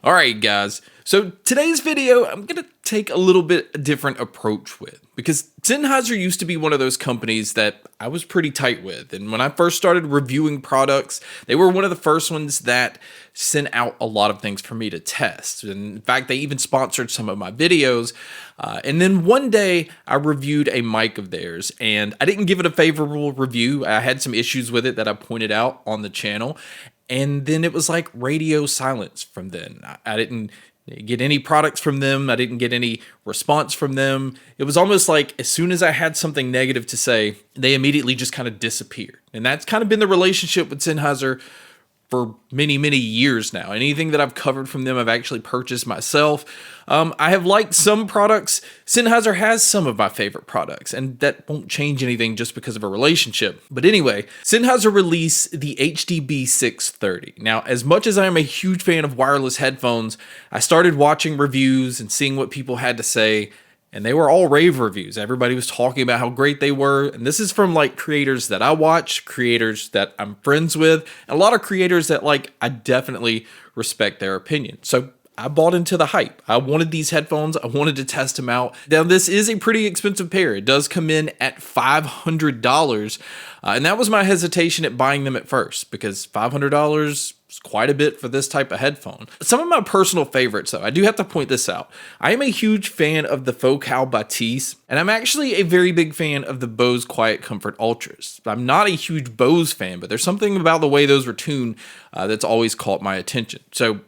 Alright guys, so today's video I'm going to take a little bit different approach with, because Sennheiser used to be one of those companies that I was pretty tight with, and when I first started reviewing products, they were one of the first ones that sent out a lot of things for me to test. And in fact, they even sponsored some of my videos, and then one day I reviewed a mic of theirs, and I didn't give it a favorable review. I had some issues with it that I pointed out on the channel. And then it was like radio silence from then. I didn't get any products from them. I didn't get any response from them. It was almost like as soon as I had something negative to say, they immediately just kind of disappeared. And that's kind of been the relationship with Sennheiser for many, many years now. Anything that I've covered from them, I've actually purchased myself. I have liked some products. Sennheiser has some of my favorite products, and that won't change anything just because of a relationship. But anyway, Sennheiser released the HDB 630. Now, as much as I am a huge fan of wireless headphones, I started watching reviews and seeing what people had to say, and they were all rave reviews. Everybody was talking about how great they were. And this is from like creators that I watch, creators that I'm friends with, and a lot of creators that I definitely respect their opinion. So I bought into the hype. I wanted these headphones. I wanted to test them out. Now, this is a pretty expensive pair. It does come in at $500. And that was my hesitation at buying them at first, because $500 is quite a bit for this type of headphone. Some of my personal favorites, though, I do have to point this out. I am a huge fan of the Focal Batiste, and I'm actually a very big fan of the Bose Quiet Comfort Ultras. I'm not a huge Bose fan, but there's something about the way those were tuned that's always caught my attention. So,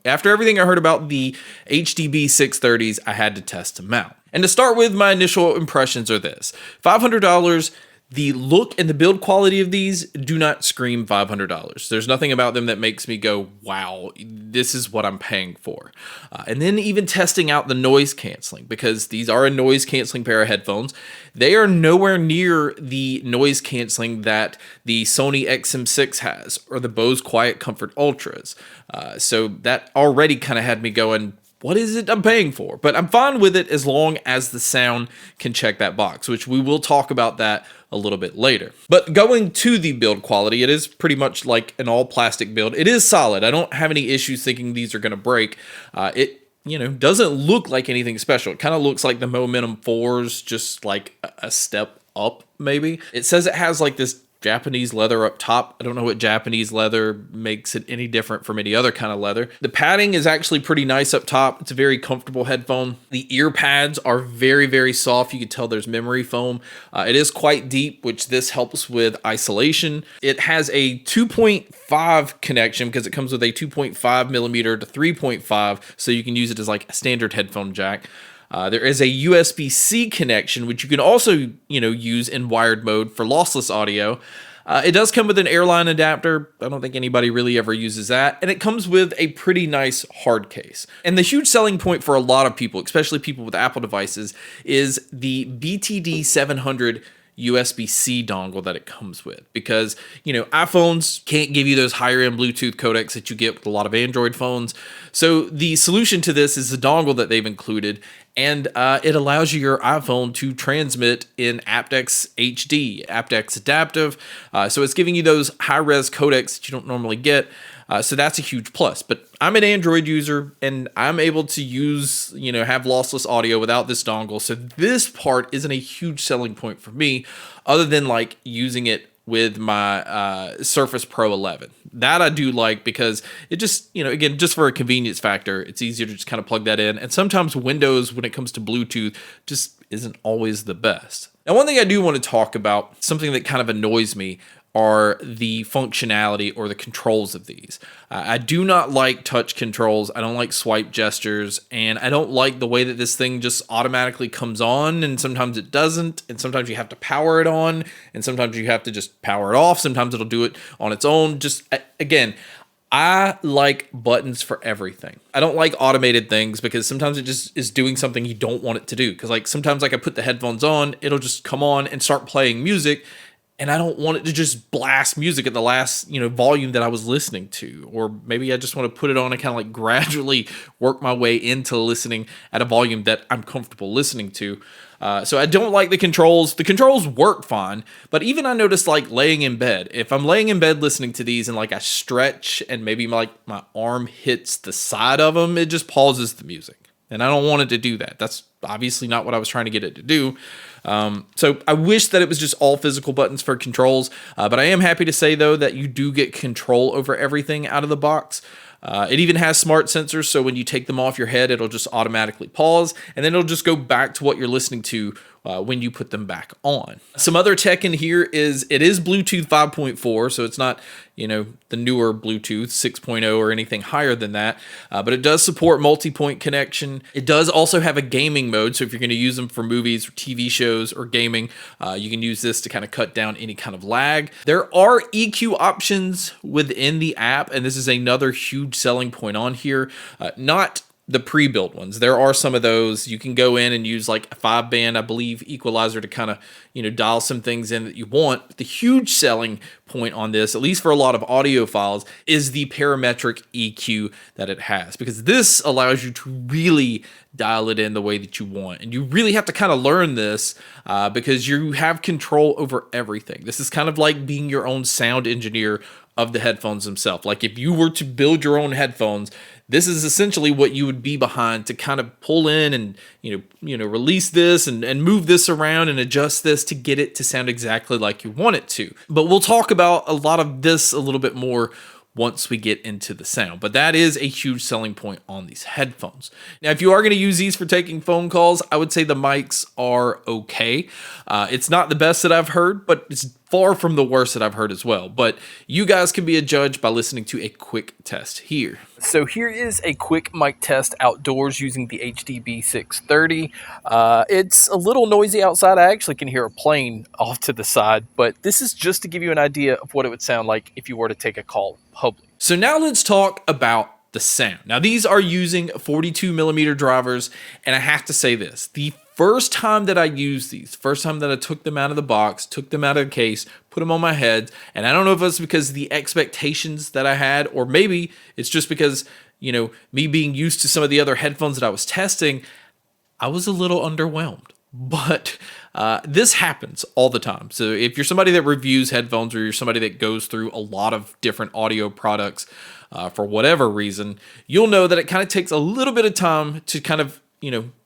after everything I heard about the HDB 630s, I had to test them out. And to start with, my initial impressions are this. $500, the look and the build quality of these do not scream $500. There's nothing about them that makes me go, wow, this is what I'm paying for. And then even testing out the noise canceling, because these are a noise canceling pair of headphones. They are nowhere near the noise canceling that the Sony XM6 has, or the Bose Quiet Comfort Ultras. So that already kind of had me going, what is it I'm paying for? But I'm fine with it as long as the sound can check that box, which we will talk about that a little bit later. But going to the build quality, it is pretty much like an all plastic build. It is solid. I don't have any issues thinking these are going to break. It doesn't look like anything special. It kind of looks like the Momentum 4s, just like a step up maybe. It says it has like this Japanese leather up top. I don't know what Japanese leather makes it any different from any other kind of leather. The padding is actually pretty nice up top. It's a very comfortable headphone. The ear pads are very, very soft. You can tell there's memory foam. It is quite deep, which this helps with isolation. It has a 2.5 connection because it comes with a 2.5 millimeter to 3.5, so you can use it as like a standard headphone jack. There is a USB-C connection, which you can also, use in wired mode for lossless audio. It does come with an airline adapter. I don't think anybody really ever uses that. And it comes with a pretty nice hard case. And the huge selling point for a lot of people, especially people with Apple devices, is the BTD 700 USB-C dongle that it comes with, because iPhones can't give you those higher end Bluetooth codecs that you get with a lot of Android phones. So the solution to this is the dongle that they've included, and it allows your iPhone to transmit in aptX HD, aptX Adaptive. So it's giving you those high-res codecs that you don't normally get. So that's a huge plus. But I'm an Android user, and I'm able to use, have lossless audio without this dongle. So this part isn't a huge selling point for me, other than using it with my Surface Pro 11. That I do like, because it just, again, just for a convenience factor, it's easier to just kind of plug that in. And sometimes Windows, when it comes to Bluetooth, just isn't always the best. Now, one thing I do want to talk about, something that kind of annoys me, are the functionality or the controls of these. I do not like touch controls. I don't like swipe gestures, and I don't like the way that this thing just automatically comes on, and sometimes it doesn't, and sometimes you have to power it on, and sometimes you have to just power it off. Sometimes it'll do it on its own. Just, again, I like buttons for everything. I don't like automated things, because sometimes it just is doing something you don't want it to do. Because sometimes I put the headphones on, it'll just come on and start playing music, and I don't want it to just blast music at the last, volume that I was listening to. Or maybe I just want to put it on and kind of like gradually work my way into listening at a volume that I'm comfortable listening to. So I don't like the controls. The controls work fine, but even I noticed like laying in bed, if I'm laying in bed listening to these and like I stretch and maybe my arm hits the side of them, it just pauses the music. And I don't want it to do that. That's obviously not what I was trying to get it to do. So I wish that it was just all physical buttons for controls. But I am happy to say, though, that you do get control over everything out of the box. It even has smart sensors, so when you take them off your head, it'll just automatically pause, and then it'll just go back to what you're listening to when you put them back on. Some other tech in here is it is Bluetooth 5.4, so it's not, the newer Bluetooth 6.0 or anything higher than that, but it does support multi-point connection. It does also have a gaming mode, so if you're going to use them for movies or TV shows or gaming, you can use this to kind of cut down any kind of lag. There are EQ options within the app, and this is another huge selling point on here. Not the pre-built ones. There are some of those. You can go in and use like a 5-band, I believe, equalizer to kind of, dial some things in that you want. But the huge selling point on this, at least for a lot of audiophiles, is the parametric EQ that it has, because this allows you to really dial it in the way that you want. And you really have to kind of learn this because you have control over everything. This is kind of like being your own sound engineer of the headphones themselves. Like if you were to build your own headphones, this is essentially what you would be behind to kind of pull in and, release this and move this around and adjust this to get it to sound exactly like you want it to. But we'll talk about a lot of this a little bit more once we get into the sound. But that is a huge selling point on these headphones. Now, if you are going to use these for taking phone calls, I would say the mics are okay. It's not the best that I've heard, but it's far from the worst that I've heard as well. But you guys can be a judge by listening to a quick test here. So here is a quick mic test outdoors using the HDB 630. It's a little noisy outside. I actually can hear a plane off to the side, but this is just to give you an idea of what it would sound like if you were to take a call public. So now let's talk about the sound. Now these are using 42 millimeter drivers, and I have to say this, the first time that I used these, first time that I took them out of the box, took them out of the case, put them on my head, and I don't know if it's because of the expectations that I had, or maybe it's just because, me being used to some of the other headphones that I was testing, I was a little underwhelmed. But this happens all the time. So if you're somebody that reviews headphones, or you're somebody that goes through a lot of different audio products for whatever reason, you'll know that it kind of takes a little bit of time to kind of,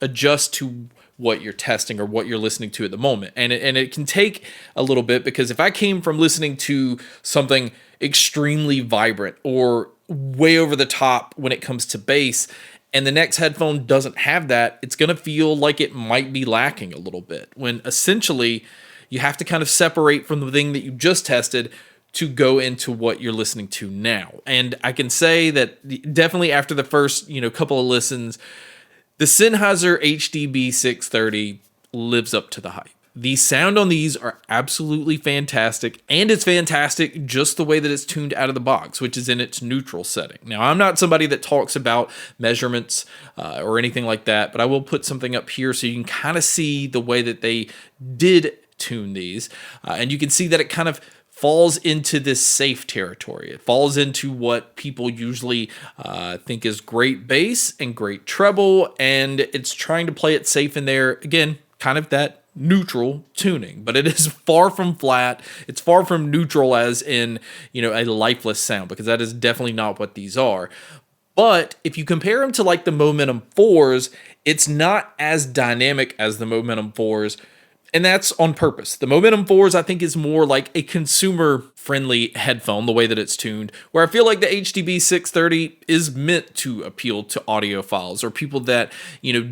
adjust to what you're testing or what you're listening to at the moment. And it can take a little bit, because if I came from listening to something extremely vibrant or way over the top when it comes to bass, and the next headphone doesn't have that, it's going to feel like it might be lacking a little bit, when essentially you have to kind of separate from the thing that you just tested to go into what you're listening to now. And I can say that definitely after the first, couple of listens, the Sennheiser HDB 630 lives up to the hype. The sound on these are absolutely fantastic, and it's fantastic just the way that it's tuned out of the box, which is in its neutral setting. Now, I'm not somebody that talks about measurements or anything like that, but I will put something up here so you can kind of see the way that they did tune these, and you can see that it kind of falls into this safe territory. It falls into what people usually think is great bass and great treble, and it's trying to play it safe in there. Again, kind of that neutral tuning, but it is far from flat. It's far from neutral as in, a lifeless sound, because that is definitely not what these are. But if you compare them to like the Momentum 4s, it's not as dynamic as the Momentum 4s. And that's on purpose. The Momentum 4s, I think, is more like a consumer-friendly headphone, the way that it's tuned, where I feel like the HDB 630 is meant to appeal to audiophiles or people that,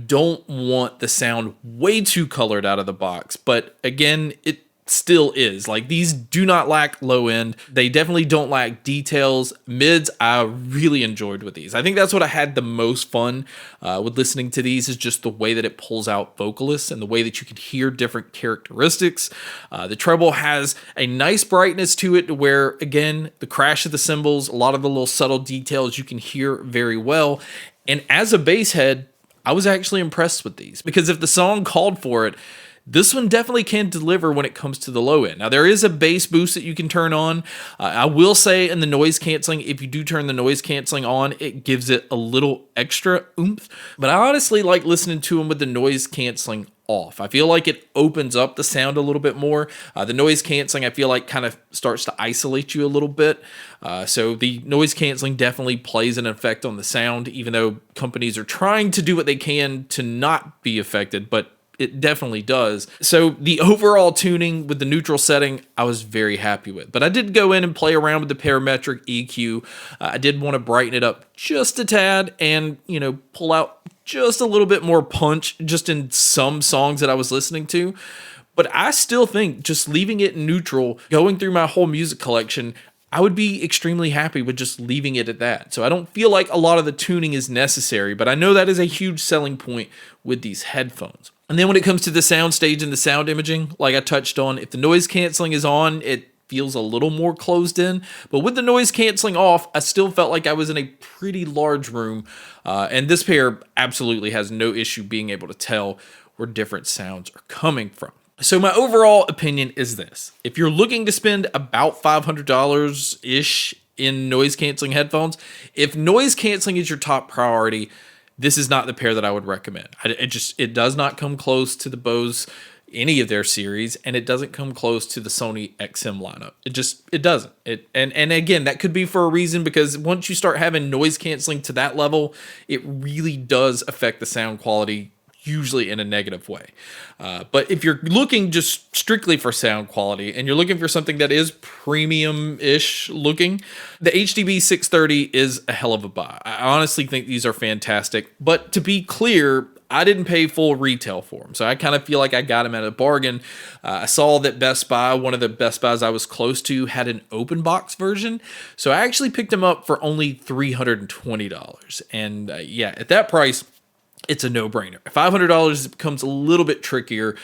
don't want the sound way too colored out of the box. But again, it still is. Like, these do not lack low end. They definitely don't lack details. Mids, I really enjoyed with these. I think that's what I had the most fun with listening to these, is just the way that it pulls out vocalists and the way that you can hear different characteristics. The treble has a nice brightness to it, where, again, the crash of the cymbals, a lot of the little subtle details you can hear very well. And as a bass head, I was actually impressed with these, because if the song called for it, this one definitely can deliver when it comes to the low end. Now, there is a bass boost that you can turn on. I will say in the noise canceling, if you do turn the noise canceling on, it gives it a little extra oomph. But I honestly like listening to them with the noise canceling off. I feel like it opens up the sound a little bit more. The noise canceling, I feel like, kind of starts to isolate you a little bit. So the noise canceling definitely plays an effect on the sound, even though companies are trying to do what they can to not be affected, but it definitely does. So the overall tuning with the neutral setting, I was very happy with. But I did go in and play around with the parametric EQ. I did want to brighten it up just a tad and, pull out just a little bit more punch just in some songs that I was listening to. But I still think just leaving it neutral, going through my whole music collection, I would be extremely happy with just leaving it at that. So I don't feel like a lot of the tuning is necessary, but I know that is a huge selling point with these headphones. And then when it comes to the sound stage and the sound imaging, like I touched on, if the noise canceling is on, it feels a little more closed in. But with the noise canceling off, I still felt like I was in a pretty large room. And this pair absolutely has no issue being able to tell where different sounds are coming from. So my overall opinion is this. If you're looking to spend about $500-ish in noise canceling headphones, if noise canceling is your top priority, this is not the pair that I would recommend. It does not come close to the Bose, any of their series, and it doesn't come close to the Sony XM lineup. It doesn't. And again, that could be for a reason, because once you start having noise canceling to that level, it really does affect the sound quality, usually in a negative way. But if you're looking just strictly for sound quality and you're looking for something that is premium-ish looking, the HDB 630 is a hell of a buy. I honestly think these are fantastic. But to be clear, I didn't pay full retail for them. So I kind of feel like I got them at a bargain. I saw that Best Buy, one of the Best Buys I was close to, had an open box version. So I actually picked them up for only $320. And at that price, it's a no-brainer. $500 becomes a little bit trickier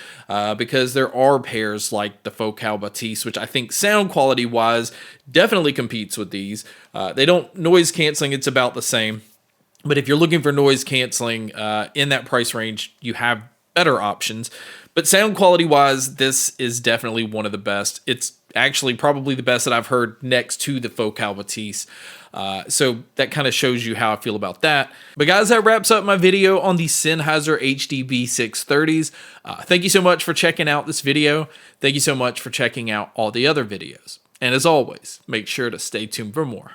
because there are pairs like the Focal Batiste, which I think sound quality-wise definitely competes with these. They don't noise canceling; it's about the same. But if you're looking for noise canceling in that price range, you have better options. But sound quality-wise, this is definitely one of the best. It's actually probably the best that I've heard next to the Focal Batiste. So that kind of shows you how I feel about that. But guys, that wraps up my video on the Sennheiser HDB 630s. Thank you so much for checking out this video. Thank you so much for checking out all the other videos. And as always, make sure to stay tuned for more.